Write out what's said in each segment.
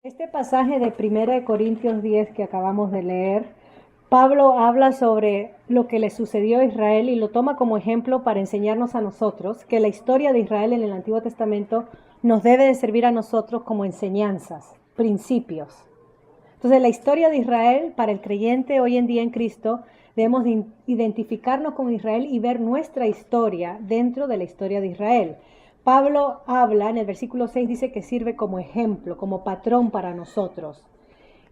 Este pasaje de 1 Corintios 10 que acabamos de leer, Pablo habla sobre lo que le sucedió a Israel y lo toma como ejemplo para enseñarnos a nosotros que la historia de Israel en el Antiguo Testamento nos debe de servir a nosotros como enseñanzas, principios. Entonces, la historia de Israel para el creyente hoy en día en Cristo, debemos de identificarnos con Israel y ver nuestra historia dentro de la historia de Israel. Pablo habla en el versículo 6, dice que sirve como ejemplo, como patrón para nosotros.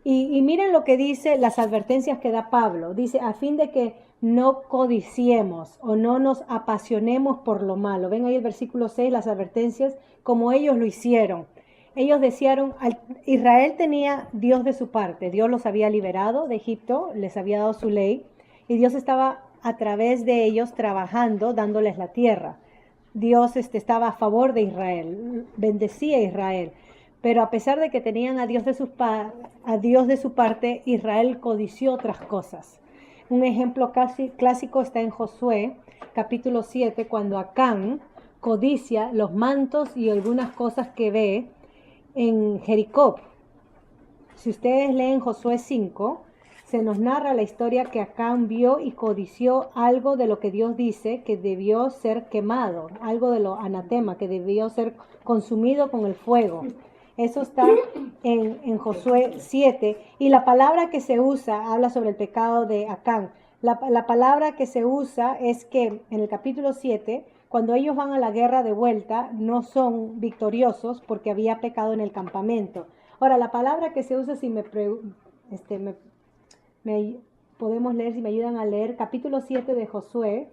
Y miren lo que dice, las advertencias que da Pablo. Dice, a fin de que no codiciemos o no nos apasionemos por lo malo. Ven ahí el versículo 6, las advertencias, como ellos lo hicieron. Ellos decían, Israel tenía Dios de su parte. Dios los había liberado de Egipto, les había dado su ley. Y Dios estaba a través de ellos trabajando, dándoles la tierra. Dios estaba a favor de Israel, bendecía a Israel. Pero a pesar de que tenían a Dios de su parte, Israel codició otras cosas. Un ejemplo casi clásico está en Josué, capítulo 7, cuando Acán codicia los mantos y algunas cosas que ve en Jericó. Si ustedes leen Josué 5, se nos narra la historia que Acán vio y codició algo de lo que Dios dice que debió ser quemado, algo de lo anatema, que debió ser consumido con el fuego. Eso está en Josué 7. Y la palabra que se usa habla sobre el pecado de Acán. La palabra que se usa es que en el capítulo 7, cuando ellos van a la guerra de vuelta, no son victoriosos porque había pecado en el campamento. Ahora, la palabra que se usa, si podemos leer, si me ayudan a leer, capítulo 7 de Josué.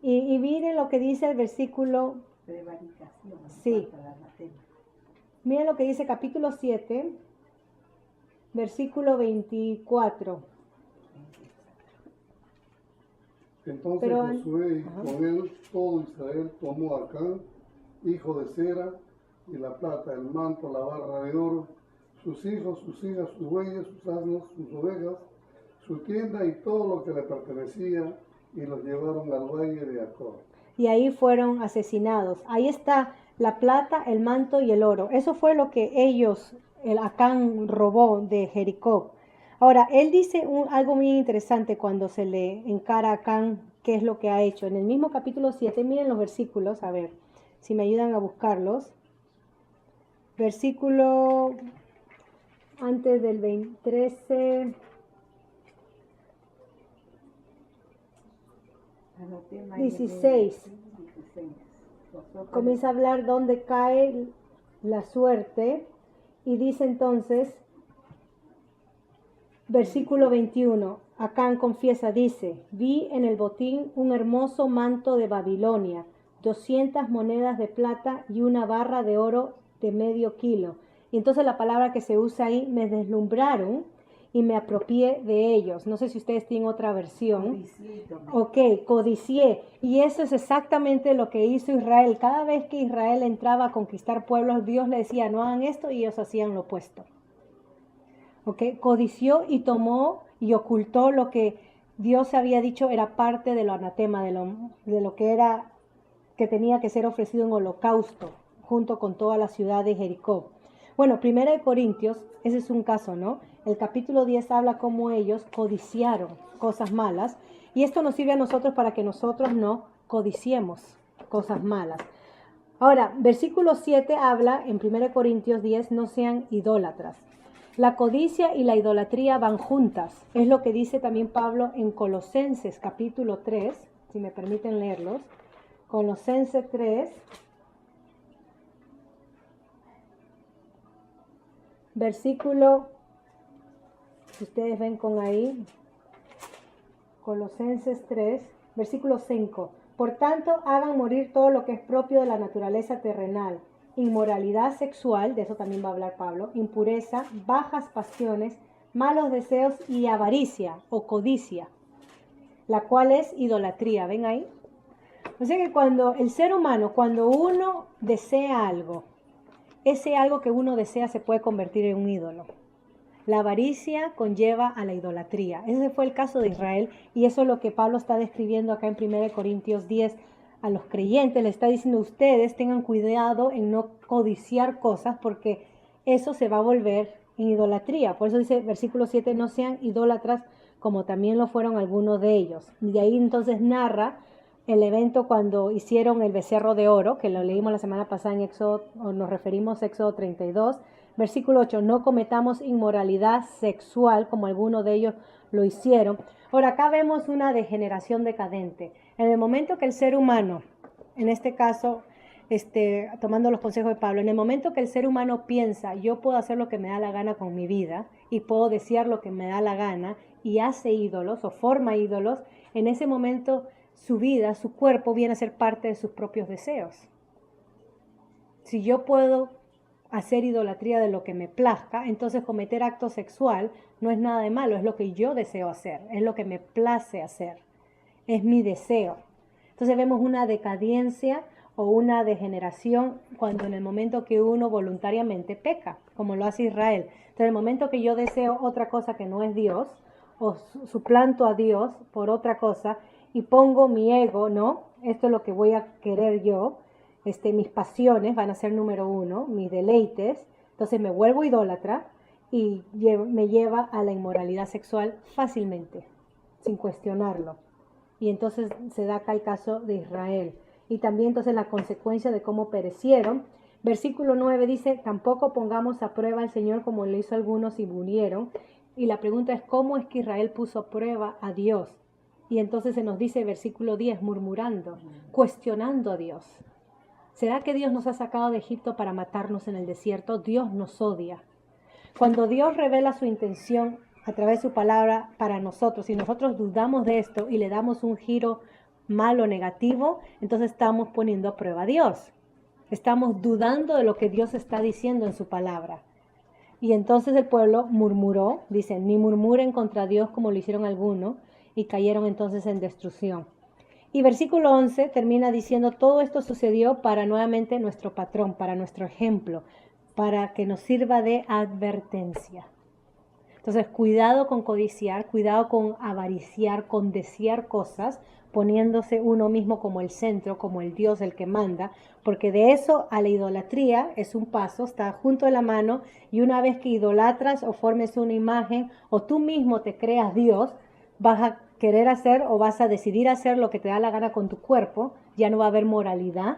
Y miren lo que dice el versículo. Prevaricación. Sí. Miren lo que dice capítulo 7, versículo 24. Entonces Josué y con él todo Israel tomó a Acán, hijo de Zera, y la plata, el manto, la barra de oro, sus hijos, sus hijas, sus bueyes, sus asnos, sus ovejas, su tienda y todo lo que le pertenecía, y los llevaron al valle de Acor. Y ahí fueron asesinados. Ahí está la plata, el manto y el oro. Eso fue lo que el Acán robó de Jericó. Ahora, él dice algo muy interesante cuando se le encara a Acán qué es lo que ha hecho. En el mismo capítulo 7, miren los versículos, a ver si me ayudan a buscarlos. Versículo antes del 13. Anotema 16. Comienza a hablar dónde cae la suerte y dice entonces, versículo 21, Acán confiesa, dice, vi en el botín un hermoso manto de Babilonia, 200 monedas de plata y una barra de oro de medio kilo. Y entonces la palabra que se usa ahí, me deslumbraron y me apropié de ellos. No sé si ustedes tienen otra versión. Codicié. Y eso es exactamente lo que hizo Israel. Cada vez que Israel entraba a conquistar pueblos, Dios le decía, no hagan esto, y ellos hacían lo opuesto. Codició y tomó y ocultó lo que Dios había dicho era parte de lo anatema, de lo que era, que tenía que ser ofrecido en holocausto, junto con toda la ciudad de Jericó. Bueno, 1 Corintios, ese es un caso, ¿no? El capítulo 10 habla cómo ellos codiciaron cosas malas, y esto nos sirve a nosotros para que nosotros no codiciemos cosas malas. Ahora, versículo 7 habla en 1 Corintios 10, no sean idólatras. La codicia y la idolatría van juntas. Es lo que dice también Pablo en Colosenses capítulo 3, si me permiten leerlos. Colosenses 3. Versículo, si ustedes ven con ahí, Colosenses 3, versículo 5. Por tanto, hagan morir todo lo que es propio de la naturaleza terrenal, inmoralidad sexual, de eso también va a hablar Pablo, impureza, bajas pasiones, malos deseos y avaricia o codicia, la cual es idolatría. ¿Ven ahí? O sea que cuando el ser humano, cuando uno desea algo, ese algo que uno desea se puede convertir en un ídolo. La avaricia conlleva a la idolatría. Ese fue el caso de Israel y eso es lo que Pablo está describiendo acá en 1 Corintios 10. a los creyentes, le está diciendo: ustedes tengan cuidado en no codiciar cosas, porque eso se va a volver en idolatría. Por eso dice versículo 7, no sean idólatras como también lo fueron algunos de ellos. Y de ahí entonces narra el evento cuando hicieron el becerro de oro, que lo leímos la semana pasada en Éxodo, o nos referimos a Éxodo 32, versículo 8, no cometamos inmoralidad sexual como algunos de ellos lo hicieron. Ahora, acá vemos una degeneración decadente. En el momento que el ser humano, en este caso, tomando los consejos de Pablo, en el momento que el ser humano piensa, yo puedo hacer lo que me da la gana con mi vida y puedo desear lo que me da la gana, y hace ídolos o forma ídolos, en ese momento su vida, su cuerpo viene a ser parte de sus propios deseos. Si yo puedo hacer idolatría de lo que me plazca, entonces cometer acto sexual no es nada de malo, es lo que yo deseo hacer, es lo que me place hacer, es mi deseo. Entonces vemos una decadencia o una degeneración cuando en el momento que uno voluntariamente peca, como lo hace Israel. Entonces en el momento que yo deseo otra cosa que no es Dios, o suplanto a Dios por otra cosa y pongo mi ego, ¿no? Esto es lo que voy a querer yo, mis pasiones van a ser número uno, mis deleites, entonces me vuelvo idólatra y me lleva a la inmoralidad sexual fácilmente, sin cuestionarlo. Y entonces se da acá el caso de Israel. Y también entonces la consecuencia de cómo perecieron. Versículo 9 dice, tampoco pongamos a prueba al Señor como lo hizo algunos y murieron. Y la pregunta es, ¿cómo es que Israel puso a prueba a Dios? Y entonces se nos dice, versículo 10, murmurando, cuestionando a Dios. ¿Será que Dios nos ha sacado de Egipto para matarnos en el desierto? Dios nos odia. Cuando Dios revela su intención a través de su palabra para nosotros, y nosotros dudamos de esto y le damos un giro malo, negativo, entonces estamos poniendo a prueba a Dios. Estamos dudando de lo que Dios está diciendo en su palabra. Y entonces el pueblo murmuró, dice, ni murmuren contra Dios como lo hicieron algunos, y cayeron entonces en destrucción. Y versículo 11 termina diciendo, todo esto sucedió para nuevamente nuestro patrón, para nuestro ejemplo, para que nos sirva de advertencia. Entonces, cuidado con codiciar, cuidado con avariciar, con desear cosas, poniéndose uno mismo como el centro, como el Dios, el que manda, porque de eso a la idolatría es un paso, está junto de la mano, y una vez que idolatras o formes una imagen, o tú mismo te creas Dios, vas a querer hacer o vas a decidir hacer lo que te da la gana con tu cuerpo, ya no va a haber moralidad,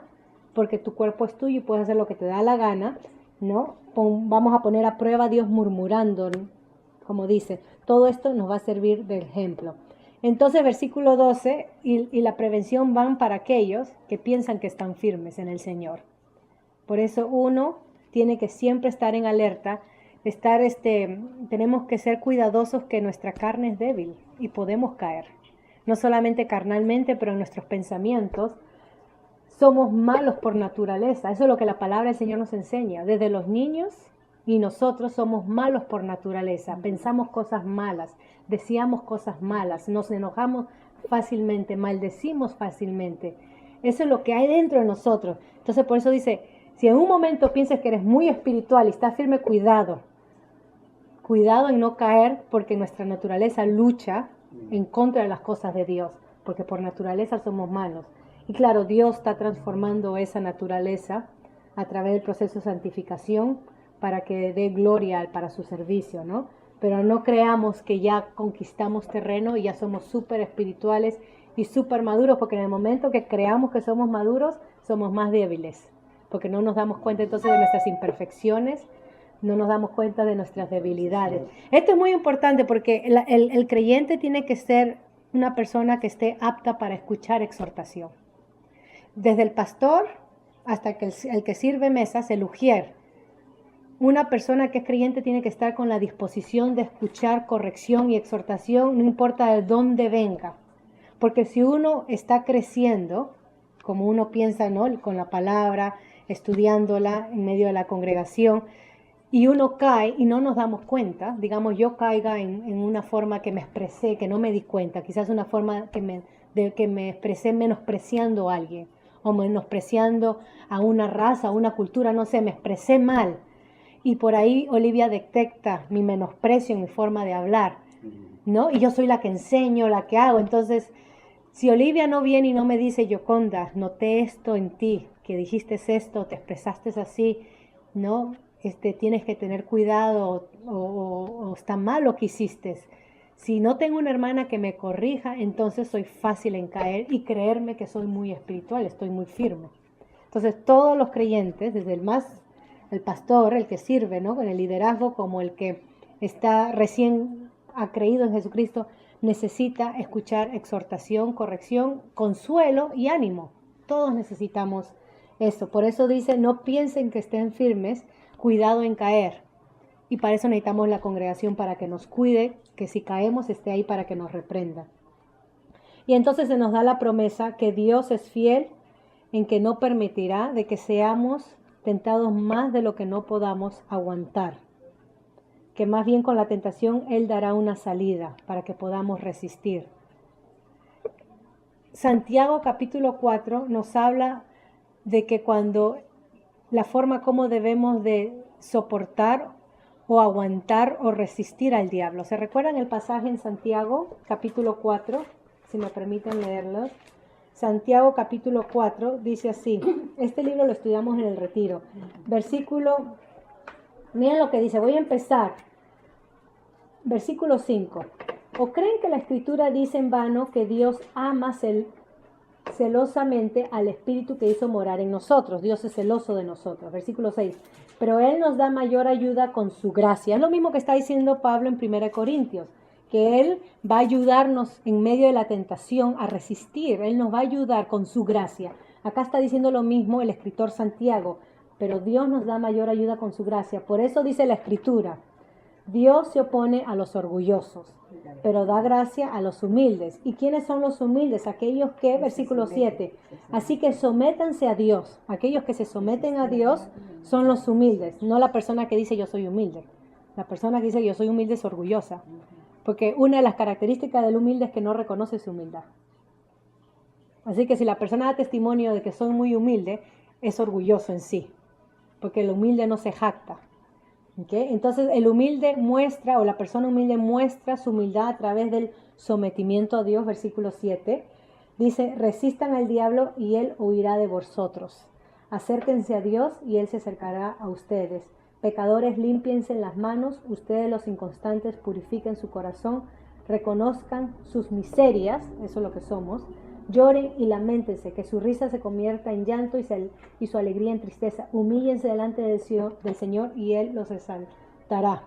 porque tu cuerpo es tuyo y puedes hacer lo que te da la gana, ¿no? Vamos a poner a prueba a Dios murmurando, como dice, todo esto nos va a servir de ejemplo. Entonces, versículo 12, y la prevención van para aquellos que piensan que están firmes en el Señor. Por eso uno tiene que siempre estar en alerta, tenemos que ser cuidadosos, que nuestra carne es débil y podemos caer. No solamente carnalmente, pero en nuestros pensamientos. Somos malos por naturaleza. Eso es lo que la palabra del Señor nos enseña. Desde los niños y nosotros somos malos por naturaleza. Pensamos cosas malas, deseamos cosas malas, nos enojamos fácilmente, maldecimos fácilmente. Eso es lo que hay dentro de nosotros. Entonces por eso dice, si en un momento piensas que eres muy espiritual y estás firme, cuidado. Cuidado en no caer, porque nuestra naturaleza lucha en contra de las cosas de Dios, porque por naturaleza somos malos. Y claro, Dios está transformando esa naturaleza a través del proceso de santificación para que dé gloria para su servicio, ¿no? Pero no creamos que ya conquistamos terreno y ya somos súper espirituales y súper maduros, porque en el momento que creamos que somos maduros, somos más débiles, porque no nos damos cuenta entonces de nuestras imperfecciones, no nos damos cuenta de nuestras debilidades. Esto es muy importante porque el creyente tiene que ser una persona que esté apta para escuchar exhortación. Desde el pastor hasta el que sirve mesas, el ujier. Una persona que es creyente tiene que estar con la disposición de escuchar corrección y exhortación, no importa de dónde venga. Porque si uno está creciendo, como uno piensa, ¿no?, con la palabra, estudiándola en medio de la congregación, y uno cae y no nos damos cuenta, digamos, yo caiga en una forma que me expresé, que no me di cuenta, quizás una forma que me expresé menospreciando a alguien, o menospreciando a una raza, a una cultura, no sé, me expresé mal. Y por ahí Olivia detecta mi menosprecio en mi forma de hablar, ¿no? Y yo soy la que enseño, la que hago. Entonces, Si Olivia no viene y no me dice, Yoconda, noté esto en ti, que dijiste esto, te expresaste así, ¿no? Tienes que tener cuidado o está mal lo que hiciste. Si no tengo una hermana que me corrija, entonces soy fácil en caer y creerme que soy muy espiritual, estoy muy firme. Entonces todos los creyentes, desde el pastor, el que sirve, ¿no? Con el liderazgo, como el que está recién ha creído en Jesucristo, necesita escuchar exhortación, corrección, consuelo y ánimo. Todos necesitamos eso. Por eso dice, no piensen que estén firmes, cuidado en caer. Y para eso necesitamos la congregación para que nos cuide, que si caemos esté ahí para que nos reprenda. Y entonces se nos da la promesa que Dios es fiel en que no permitirá de que seamos tentados más de lo que no podamos aguantar. Que más bien con la tentación Él dará una salida para que podamos resistir. Santiago capítulo 4 nos habla de que cuando la forma como debemos de soportar o aguantar o resistir al diablo. ¿Se recuerdan el pasaje en Santiago capítulo 4? Si me permiten leerlo. Santiago capítulo 4 dice así. Este libro lo estudiamos en el retiro. Versículo, miren lo que dice, voy a empezar. Versículo 5. ¿O creen que la Escritura dice en vano que Dios ama celosamente al Espíritu que hizo morar en nosotros? Dios es celoso de nosotros. Versículo 6. Pero Él nos da mayor ayuda con su gracia. Es lo mismo que está diciendo Pablo en 1 Corintios, que Él va a ayudarnos en medio de la tentación a resistir. Él nos va a ayudar con su gracia. Acá está diciendo lo mismo el escritor Santiago, pero Dios nos da mayor ayuda con su gracia. Por eso dice la Escritura, Dios se opone a los orgullosos, pero da gracia a los humildes. ¿Y quiénes son los humildes? Aquellos que, versículo 7, así que sométanse a Dios. Aquellos que se someten a Dios son los humildes, no la persona que dice yo soy humilde. La persona que dice yo soy humilde es orgullosa, porque una de las características del humilde es que no reconoce su humildad. Así que si la persona da testimonio de que soy muy humilde, es orgulloso en sí, porque el humilde no se jacta. ¿Okay? Entonces el humilde muestra, o la persona humilde muestra su humildad a través del sometimiento a Dios, versículo 7. Dice, resistan al diablo y él huirá de vosotros. Acérquense a Dios y él se acercará a ustedes. Pecadores, límpiense las manos, ustedes los inconstantes purifiquen su corazón, reconozcan sus miserias, eso es lo que somos, lloren y lamentense, que su risa se convierta en llanto y su alegría en tristeza. Humíllense delante del Señor y Él los exaltará.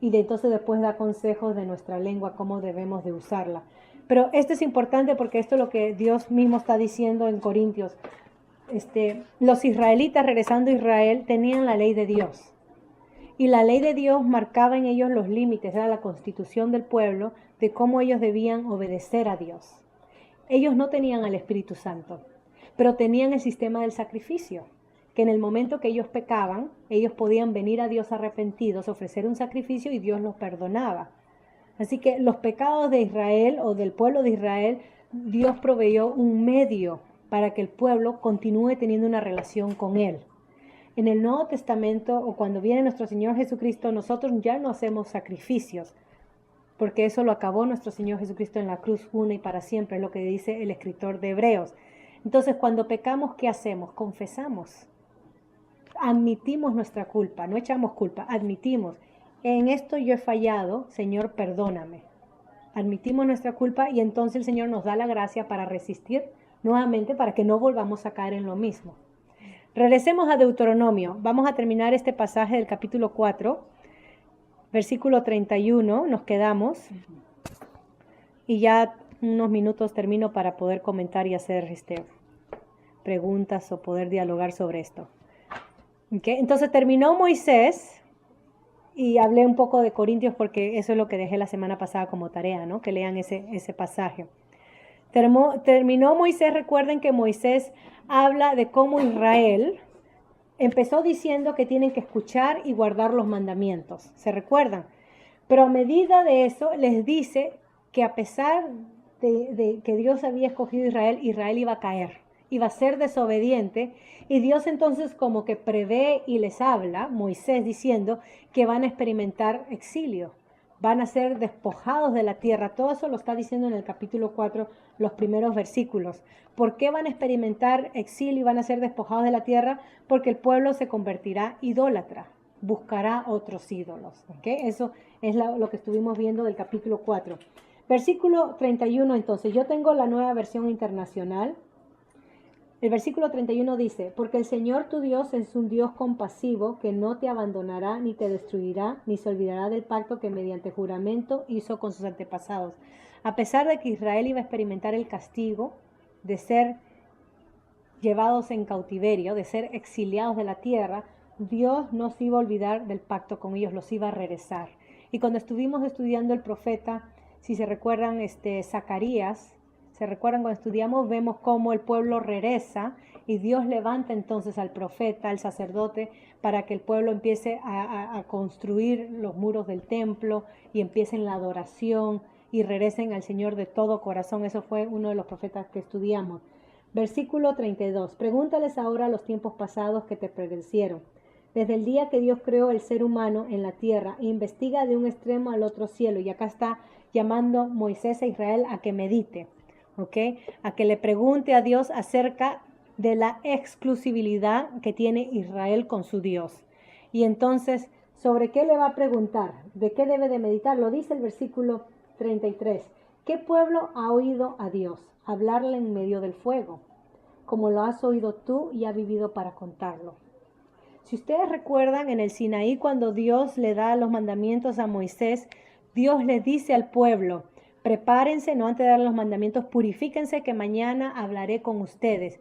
Y entonces después da consejos de nuestra lengua, cómo debemos de usarla. Pero esto es importante porque esto es lo que Dios mismo está diciendo en Corintios. Los israelitas regresando a Israel tenían la ley de Dios. Y la ley de Dios marcaba en ellos los límites, era la constitución del pueblo, de cómo ellos debían obedecer a Dios. Ellos no tenían al Espíritu Santo, pero tenían el sistema del sacrificio, que en el momento que ellos pecaban, ellos podían venir a Dios arrepentidos, ofrecer un sacrificio y Dios los perdonaba. Así que los pecados de Israel o del pueblo de Israel, Dios proveyó un medio para que el pueblo continúe teniendo una relación con Él. En el Nuevo Testamento o cuando viene nuestro Señor Jesucristo, nosotros ya no hacemos sacrificios, porque eso lo acabó nuestro Señor Jesucristo en la cruz una y para siempre, es lo que dice el escritor de Hebreos. Entonces, cuando pecamos, ¿qué hacemos? Confesamos. Admitimos nuestra culpa, no echamos culpa, admitimos. En esto yo he fallado, Señor, perdóname. Admitimos nuestra culpa y entonces el Señor nos da la gracia para resistir nuevamente, para que no volvamos a caer en lo mismo. Regresemos a Deuteronomio. Vamos a terminar este pasaje del capítulo 4. Versículo 31, nos quedamos y ya unos minutos termino para poder comentar y hacer preguntas o poder dialogar sobre esto. ¿Okay? Entonces terminó Moisés y hablé un poco de Corintios porque eso es lo que dejé la semana pasada como tarea, ¿no? Que lean ese pasaje. Terminó Moisés, recuerden que Moisés habla de cómo Israel empezó diciendo que tienen que escuchar y guardar los mandamientos, ¿se recuerdan? Pero a medida de eso les dice que a pesar de que Dios había escogido a Israel, Israel iba a caer, iba a ser desobediente, y Dios entonces como que prevé y les habla, Moisés diciendo que van a experimentar exilio, van a ser despojados de la tierra. Todo eso lo está diciendo en el capítulo 4, los primeros versículos. ¿Por qué van a experimentar exilio y van a ser despojados de la tierra? Porque el pueblo se convertirá idólatra, buscará otros ídolos. ¿Okay? Eso es lo que estuvimos viendo del capítulo 4. Versículo 31, entonces, yo tengo la Nueva Versión Internacional. El versículo 31 dice, porque el Señor tu Dios es un Dios compasivo que no te abandonará ni te destruirá, ni se olvidará del pacto que mediante juramento hizo con sus antepasados. A pesar de que Israel iba a experimentar el castigo de ser llevados en cautiverio, de ser exiliados de la tierra, Dios no se iba a olvidar del pacto con ellos, los iba a regresar. Y cuando estuvimos estudiando el profeta, si se recuerdan, Zacarías, ¿se recuerdan cuando estudiamos? Vemos cómo el pueblo regresa y Dios levanta entonces al profeta, al sacerdote, para que el pueblo empiece a construir los muros del templo y empiecen la adoración y regresen al Señor de todo corazón. Eso fue uno de los profetas que estudiamos. Versículo 32. Pregúntales ahora a los tiempos pasados que te predecieron. Desde el día que Dios creó el ser humano en la tierra, investiga de un extremo al otro cielo. Y acá está llamando Moisés a Israel a que medite. ¿Okay? A que le pregunte a Dios acerca de la exclusividad que tiene Israel con su Dios. Y entonces, ¿sobre qué le va a preguntar? ¿De qué debe de meditar? Lo dice el versículo 33. ¿Qué pueblo ha oído a Dios hablarle en medio del fuego? Como lo has oído tú y ha vivido para contarlo. Si ustedes recuerdan en el Sinaí, cuando Dios le da los mandamientos a Moisés, Dios le dice al pueblo, prepárense, no antes de dar los mandamientos, purifíquense que mañana hablaré con ustedes.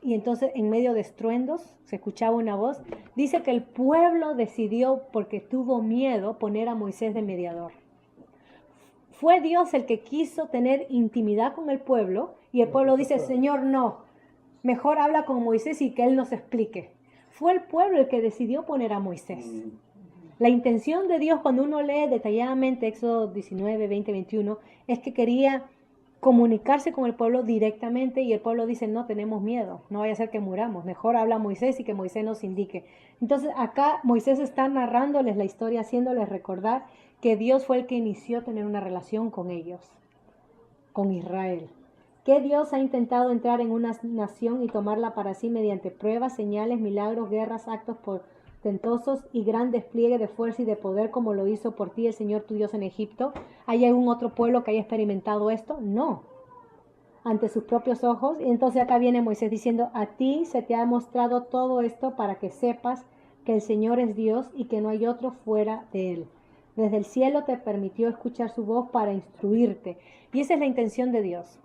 Y entonces en medio de estruendos se escuchaba una voz. Dice que el pueblo decidió, porque tuvo miedo, poner a Moisés de mediador. Fue Dios el que quiso tener intimidad con el pueblo y el pueblo dice, Señor, no, mejor habla con Moisés y que él nos explique. Fue el pueblo el que decidió poner a Moisés. La intención de Dios, cuando uno lee detalladamente Éxodo 19, 20, 21, es que quería comunicarse con el pueblo directamente y el pueblo dice, no, tenemos miedo, no vaya a ser que muramos, mejor habla Moisés y que Moisés nos indique. Entonces acá Moisés está narrándoles la historia, haciéndoles recordar que Dios fue el que inició tener una relación con ellos, con Israel. Que Dios ha intentado entrar en una nación y tomarla para sí mediante pruebas, señales, milagros, guerras, actos portentosos y gran despliegue de fuerza y de poder, como lo hizo por ti el Señor tu Dios en Egipto. ¿Hay algún otro pueblo que haya experimentado esto? No. Ante sus propios ojos. Y entonces acá viene Moisés diciendo, a ti se te ha mostrado todo esto para que sepas que el Señor es Dios y que no hay otro fuera de Él. Desde el cielo te permitió escuchar su voz para instruirte. Y esa es la intención de Dios.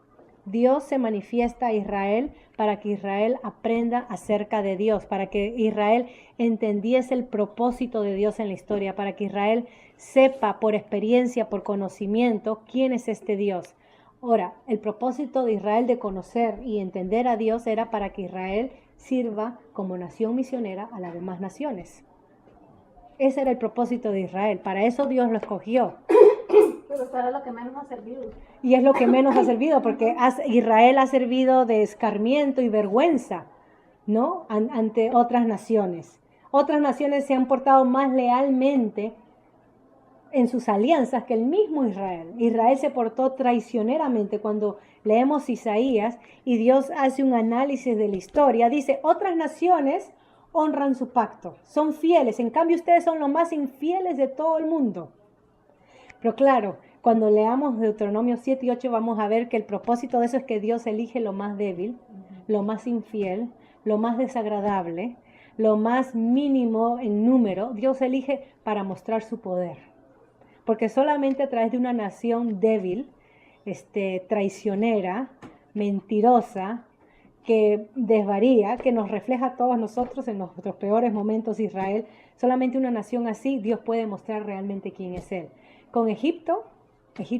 Dios se manifiesta a Israel para que Israel aprenda acerca de Dios, para que Israel entendiese el propósito de Dios en la historia, para que Israel sepa por experiencia, por conocimiento, quién es este Dios. Ahora, el propósito de Israel de conocer y entender a Dios era para que Israel sirva como nación misionera a las demás naciones. Ese era el propósito de Israel, para eso Dios lo escogió. Pero para lo que menos ha servido. Y es lo que menos ha servido, porque Israel ha servido de escarmiento y vergüenza, ¿no? Ante otras naciones. Otras naciones se han portado más lealmente en sus alianzas que el mismo Israel. Israel se portó traicioneramente. Cuando leemos Isaías y Dios hace un análisis de la historia, dice, otras naciones honran su pacto, son fieles, en cambio ustedes son los más infieles de todo el mundo. Pero claro, cuando leamos Deuteronomio 7 y 8 vamos a ver que el propósito de eso es que Dios elige lo más débil, lo más infiel, lo más desagradable, lo más mínimo en número. Dios elige para mostrar su poder. Porque solamente a través de una nación débil, traicionera, mentirosa, que desvaría, que nos refleja a todos nosotros en nuestros peores momentos Israel, solamente una nación así, Dios puede mostrar realmente quién es Él. Con Egipto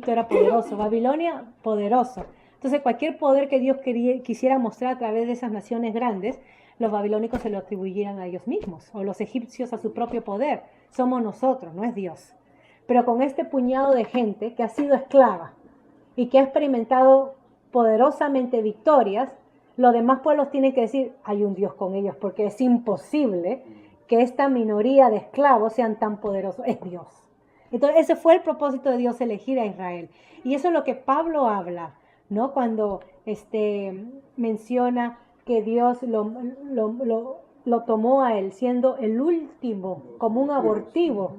era poderoso, Babilonia, poderoso. Entonces cualquier poder que Dios quisiera mostrar a través de esas naciones grandes, los babilónicos se lo atribuyeran a ellos mismos, o los egipcios a su propio poder. Somos nosotros, no es Dios. Pero con este puñado de gente que ha sido esclava y que ha experimentado poderosamente victorias, los demás pueblos tienen que decir, hay un Dios con ellos, porque es imposible que esta minoría de esclavos sean tan poderosos. Es Dios. Entonces, ese fue el propósito de Dios, elegir a Israel. Y eso es lo que Pablo habla, ¿no? Cuando menciona que Dios lo tomó a él, siendo el último, como un abortivo.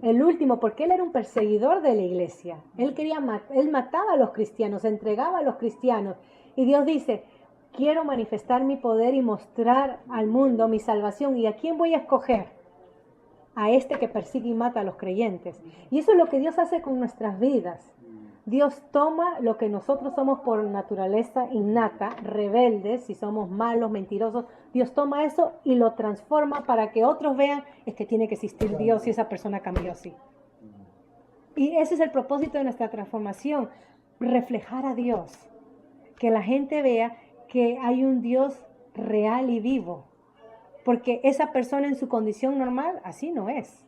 El último, porque él era un perseguidor de la iglesia. Él mataba a los cristianos, entregaba a los cristianos. Y Dios dice, quiero manifestar mi poder y mostrar al mundo mi salvación. ¿Y a quién voy a escoger? A este que persigue y mata a los creyentes. Y eso es lo que Dios hace con nuestras vidas. Dios toma lo que nosotros somos por naturaleza innata, rebeldes, si somos malos, mentirosos. Dios toma eso y lo transforma para que otros vean, es que tiene que existir Dios y esa persona cambió así. Y ese es el propósito de nuestra transformación, reflejar a Dios. Que la gente vea que hay un Dios real y vivo. Porque esa persona en su condición normal, así no es.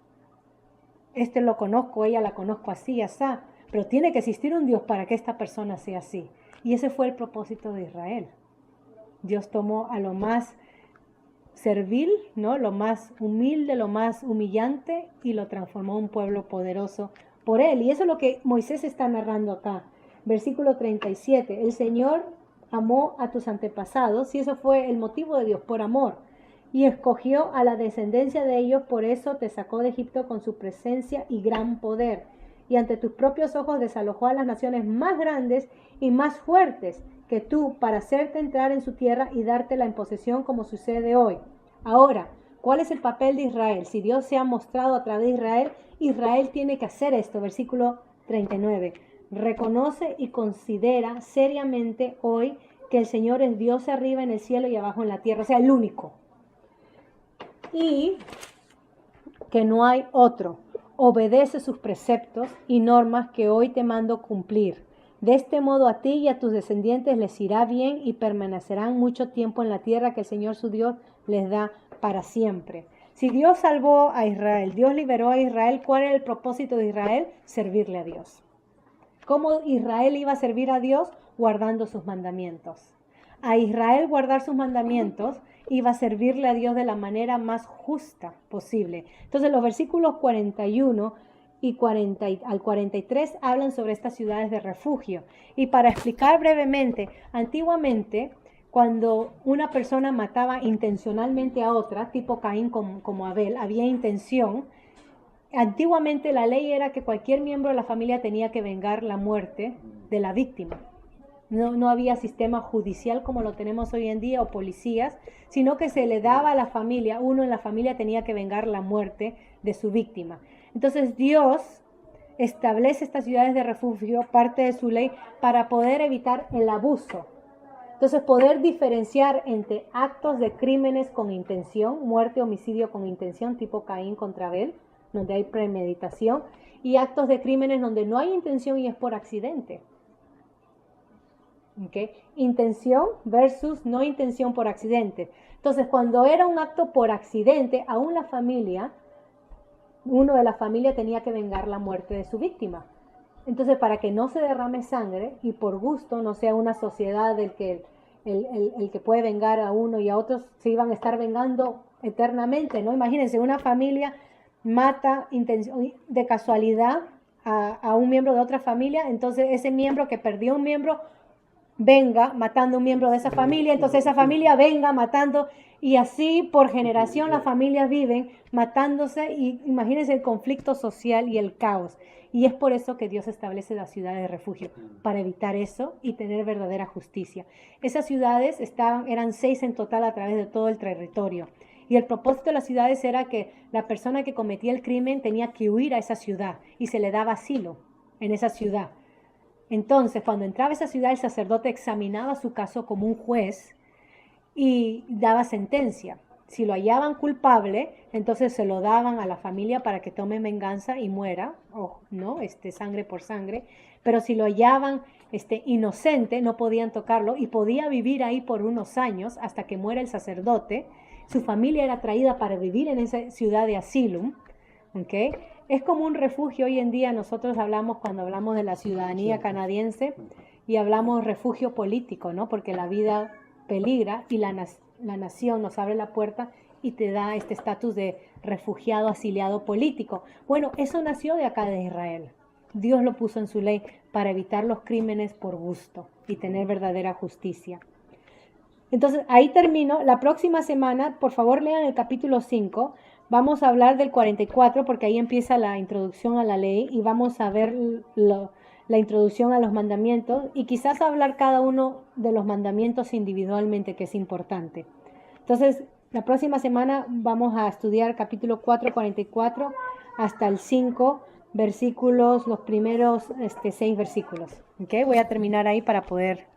Lo conozco, ella la conozco así, así. Pero tiene que existir un Dios para que esta persona sea así. Y ese fue el propósito de Israel. Dios tomó a lo más servil, ¿no? Lo más humilde, lo más humillante, y lo transformó en un pueblo poderoso por él. Y eso es lo que Moisés está narrando acá. Versículo 37. El Señor amó a tus antepasados, y eso fue el motivo de Dios, por amor. Y escogió a la descendencia de ellos, por eso te sacó de Egipto con su presencia y gran poder. Y ante tus propios ojos desalojó a las naciones más grandes y más fuertes que tú, para hacerte entrar en su tierra y dártela en posesión, como sucede hoy. Ahora, ¿cuál es el papel de Israel? Si Dios se ha mostrado a través de Israel, Israel tiene que hacer esto. Versículo 39. Reconoce y considera seriamente hoy que el Señor es Dios arriba en el cielo y abajo en la tierra, o sea, el único. Y que no hay otro. Obedece sus preceptos y normas que hoy te mando cumplir. De este modo a ti y a tus descendientes les irá bien y permanecerán mucho tiempo en la tierra que el Señor su Dios les da para siempre. Si Dios salvó a Israel, Dios liberó a Israel, ¿cuál era el propósito de Israel? Servirle a Dios. ¿Cómo Israel iba a servir a Dios? Guardando sus mandamientos. A Israel guardar sus mandamientos iba a servirle a Dios de la manera más justa posible. Entonces los versículos 41 y 40 al 43 hablan sobre estas ciudades de refugio. Y para explicar brevemente, antiguamente cuando una persona mataba intencionalmente a otra, tipo Caín como Abel, había intención. Antiguamente la ley era que cualquier miembro de la familia tenía que vengar la muerte de la víctima. No había sistema judicial como lo tenemos hoy en día o policías, sino que se le daba a la familia, uno en la familia tenía que vengar la muerte de su víctima. Entonces Dios establece estas ciudades de refugio, parte de su ley, para poder evitar el abuso. Entonces poder diferenciar entre actos de crímenes con intención, muerte, homicidio con intención, tipo Caín contra Abel, donde hay premeditación, y actos de crímenes donde no hay intención y es por accidente. ¿Okay? Intención versus no intención por accidente. Entonces, cuando era un acto por accidente, aún la familia, uno de la familia tenía que vengar la muerte de su víctima. Entonces, para que no se derrame sangre y por gusto no sea una sociedad del que el que puede vengar a uno y a otros se iban a estar vengando eternamente, ¿no? Imagínense, una familia mata de casualidad a un miembro de otra familia, entonces ese miembro que perdió un miembro venga matando un miembro de esa familia, entonces esa familia venga matando, y así por generación las familias viven matándose, y imagínense el conflicto social y el caos. Y es por eso que Dios establece las ciudades de refugio, para evitar eso y tener verdadera justicia. Esas ciudades eran 6 en total a través de todo el territorio. Y el propósito de las ciudades era que la persona que cometía el crimen tenía que huir a esa ciudad y se le daba asilo en esa ciudad. Entonces, cuando entraba a esa ciudad, el sacerdote examinaba su caso como un juez y daba sentencia. Si lo hallaban culpable, entonces se lo daban a la familia para que tome venganza y muera, ¿no? Sangre por sangre. Pero si lo hallaban inocente, no podían tocarlo y podía vivir ahí por unos años hasta que muera el sacerdote. Su familia era traída para vivir en esa ciudad de asylum, ¿okay? Es como un refugio hoy en día. Nosotros hablamos, cuando hablamos de la ciudadanía canadiense, y hablamos refugio político, ¿no? Porque la vida peligra y la nación nos abre la puerta y te da este estatus de refugiado, asiliado político. Bueno, eso nació de acá de Israel. Dios lo puso en su ley para evitar los crímenes por gusto y tener verdadera justicia. Entonces, ahí termino. La próxima semana, por favor, lean el capítulo 5. Vamos a hablar del 44 porque ahí empieza la introducción a la ley y vamos a ver la introducción a los mandamientos y quizás hablar cada uno de los mandamientos individualmente, que es importante. Entonces, la próxima semana vamos a estudiar capítulo 4, 44 hasta el 5 versículos, los primeros 6 versículos. ¿Okay? Voy a terminar ahí para poder